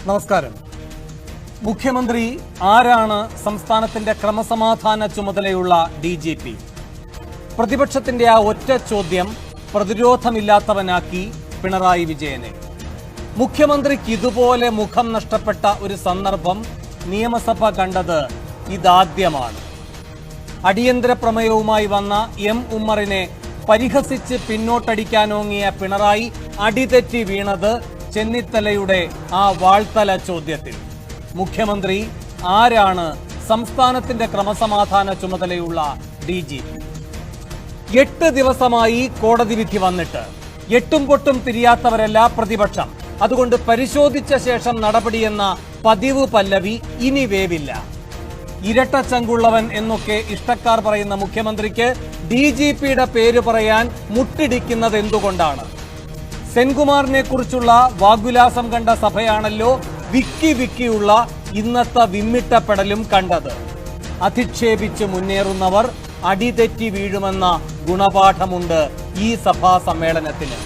നമസ്കാരം. മുഖ്യമന്ത്രി ആരാണ് സംസ്ഥാനത്തിന്റെ ക്രമസമാധാന ചുമതലയുള്ള DGP? പ്രതിപക്ഷത്തിന്റെ ആ ഒറ്റ ചോദ്യം പ്രതിരോധമില്ലാത്തവനാക്കി പിണറായി വിജയനെ. മുഖ്യമന്ത്രിക്ക് ഇതുപോലെ മുഖം നഷ്ടപ്പെട്ട ഒരു സന്ദർഭം നിയമസഭ കണ്ടത് ഇതാദ്യമാണ്. അടിയന്തര പ്രമേയവുമായി വന്ന ഉമ്മറിനെ പരിഹസിച്ച് പിന്നോട്ടടിക്കാനോങ്ങിയ പിണറായി അടിതെറ്റി വീണത് ചെന്നിത്തലയുടെ ആ വാൾത്തല ചോദ്യത്തിൽ. മുഖ്യമന്ത്രി ആരാണ് സംസ്ഥാനത്തിന്റെ ക്രമസമാധാന ചുമതലയുള്ള DGP? 8 ദിവസമായി കോടതി വിധി വന്നിട്ട് എട്ടും പൊട്ടും തിരിയാത്തവരല്ല പ്രതിപക്ഷം. അതുകൊണ്ട് പരിശോധിച്ച ശേഷം നടപടിയെന്ന പതിവ് പല്ലവി ഇനി വേവില്ല. ഇരട്ടച്ചങ്കുള്ളവൻ എന്നൊക്കെ ഇഷ്ടക്കാർ പറയുന്ന മുഖ്യമന്ത്രിക്ക് DGPയുടെ പേര് പറയാൻ മുട്ടിടിക്കുന്നത് എന്തുകൊണ്ടാണ്? സെൻകുമാറിനെ കുറിച്ചുള്ള വാഗ്വിലാസം കണ്ട സഭയാണല്ലോ വിക്കിയുള്ള ഇന്നത്തെ വിമ്മിട്ടപ്പെടലും കണ്ടത്. അധിക്ഷേപിച്ച് മുന്നേറുന്നവർ അടിതെറ്റി വീഴുമെന്ന ഗുണപാഠമുണ്ട് ഈ സഭാ സമ്മേളനത്തിന്.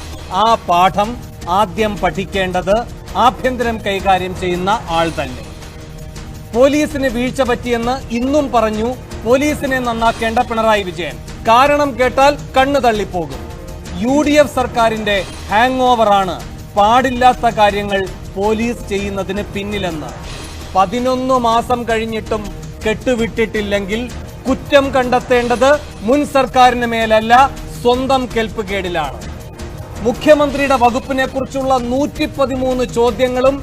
ആ പാഠം ആദ്യം പഠിക്കേണ്ടത് ആഭ്യന്തരം കൈകാര്യം ചെയ്യുന്ന ആൾ തന്നെ. പോലീസിന് വീഴ്ച പറ്റിയെന്ന് ഇന്നും പറഞ്ഞു പോലീസിനെ നന്നാക്കേണ്ട പിണറായി വിജയൻ. കാരണം കേട്ടാൽ കണ്ണു തള്ളിപ്പോകും. UDF സർക്കാരിന്റെ ഹാങ് ഓവറാണ് പാടില്ലാത്ത കാര്യങ്ങൾ പോലീസ് ചെയ്യുന്നതിന് പിന്നിലെന്ന്. 11 മാസം കഴിഞ്ഞിട്ടും കെട്ടുവിട്ടിട്ടില്ലെങ്കിൽ കുറ്റം കണ്ടെത്തേണ്ടത് മുൻ സർക്കാരിന് മേലല്ല, സ്വന്തം കെൽപ്പുകേടിലാണ്. മുഖ്യമന്ത്രിയുടെ വകുപ്പിനെ കുറിച്ചുള്ള 113 ചോദ്യങ്ങളും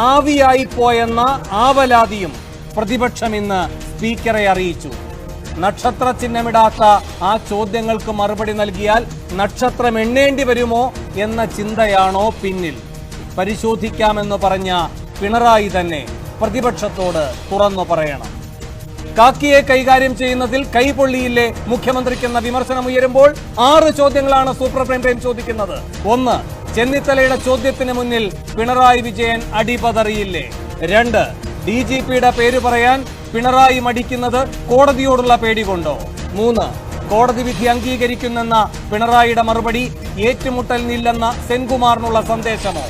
ആവിയായി പോയെന്ന ആവലാതിയും പ്രതിപക്ഷം ഇന്ന് സ്പീക്കറെ അറിയിച്ചു. നക്ഷത്ര ചിഹ്നമിടാത്ത ആ ചോദ്യങ്ങൾക്ക് മറുപടി നൽകിയാൽ നക്ഷത്രം എണ്ണേണ്ടി വരുമോ എന്ന ചിന്തയാണോ പിന്നിൽ? പരിശോധിക്കാമെന്ന് പറഞ്ഞ പിണറായി തന്നെ പ്രതിപക്ഷത്തോട് തുറന്നു പറയണം. കാക്കിയെ കൈകാര്യം ചെയ്യുന്നതിൽ കൈപൊള്ളിയില്ലേ മുഖ്യമന്ത്രിക്കെന്ന വിമർശനം ഉയരുമ്പോൾ 6 ചോദ്യങ്ങളാണ് സൂപ്പർ പ്രൈം ടൈം ചോദിക്കുന്നത്. 1. ചെന്നിത്തലയുടെ ചോദ്യത്തിന് മുന്നിൽ പിണറായി വിജയൻ അടിപതറിയില്ലേ? 2. DGPയുടെ പേര് പറയാൻ പിണറായി മടിക്കുന്നത് കോടതിയോടുള്ള പേടി കൊണ്ടോ? 3. കോടതി വിധി അംഗീകരിക്കുന്നെന്ന പിണറായിയുടെ മറുപടി ഏറ്റുമുട്ടലിനില്ലെന്ന സെൻകുമാറിനുള്ള സന്ദേശമോ?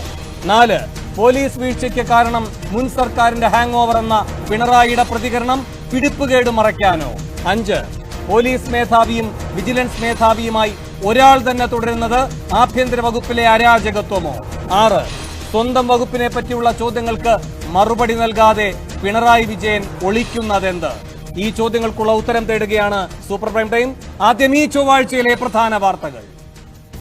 4. പോലീസ് വീഴ്ചയ്ക്ക് കാരണം മുൻ സർക്കാരിന്റെ ഹാങ് ഓവർ എന്ന പിണറായിയുടെ പ്രതികരണം പിടിപ്പുകേട് മറയ്ക്കാനോ? 5. പോലീസ് മേധാവിയും വിജിലൻസ് മേധാവിയുമായി ഒരാൾ തന്നെ തുടരുന്നത് ആഭ്യന്തര വകുപ്പിലെ അരാജകത്വമോ? 6. സ്വന്തം വകുപ്പിനെ പറ്റിയുള്ള ചോദ്യങ്ങൾക്ക് മറുപടി നൽകാതെ പിണറായി വിജയൻ ഒളിക്കുന്നതെന്ത്? ഈ ചോദ്യങ്ങൾക്കുള്ള ഉത്തരം തേടുകയാണ് സൂപ്പർ പ്രൈം ടൈം. ആദ്യം ഈ ചൊവ്വാഴ്ചയിലെ പ്രധാന വാർത്തകൾ.